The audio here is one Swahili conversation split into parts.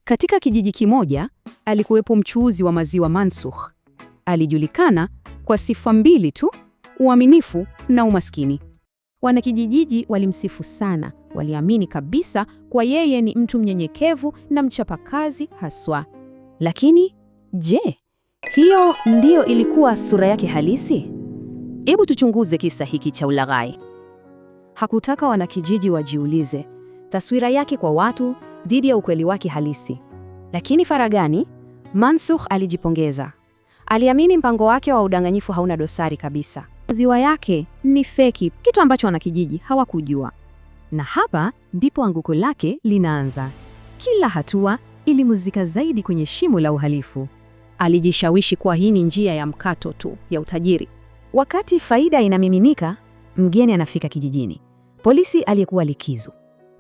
Katika kijiji kimoja, alikuwepo mchuuzi wa maziwa Mansukh. Alijulikana kwa sifa mbili tu, uaminifu na umaskini. Wanakijiji walimsifu sana, waliamini kabisa kwa yeye ni mtu mnyenyekevu na mchapakazi haswa. Lakini, je, hiyo ndiyo ilikuwa sura yake halisi? Hebu tuchunguze kisa hiki cha ulaghai. Hakutaka wanakijiji wajiulize taswira yake kwa watu dhidi ya ukweli wake halisi. Lakini faragani, Mansukh alijipongeza. Aliamini mpango wake wa udanganyifu hauna dosari kabisa. Maziwa yake ni feki, kitu ambacho wanakijiji hawakujua. Na hapa ndipo anguko lake linaanza. Kila hatua ilimuzika zaidi kwenye shimo la uhalifu. Alijishawishi kwa hii ni njia ya mkato tu ya utajiri. Wakati faida inamiminika, mgeni anafika kijijini. Polisi aliyekuwa likizo.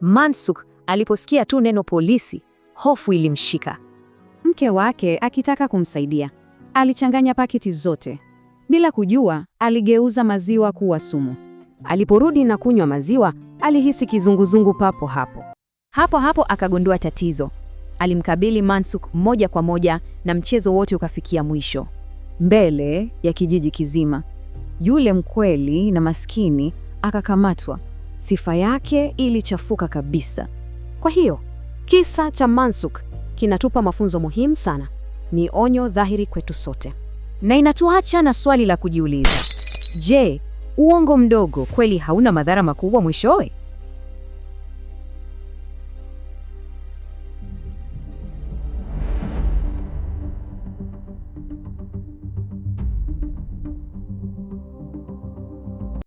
Mansukh aliposikia tu neno polisi, hofu ilimshika. Mke wake akitaka kumsaidia, alichanganya paketi zote. Bila kujua, aligeuza maziwa kuwa sumu. Aliporudi na kunywa maziwa, alihisi kizunguzungu papo hapo. Hapo hapo akagundua tatizo. Alimkabili Mansukh moja kwa moja na mchezo wote ukafikia mwisho. Mbele ya kijiji kizima, yule mkweli na maskini akakamatwa. Sifa yake ilichafuka kabisa. Kwa hiyo, kisa cha Mansukh kinatupa mafunzo muhimu sana. Ni onyo dhahiri kwetu sote. Na inatuacha na swali la kujiuliza. Je, uongo mdogo kweli hauna madhara makubwa mwishowe?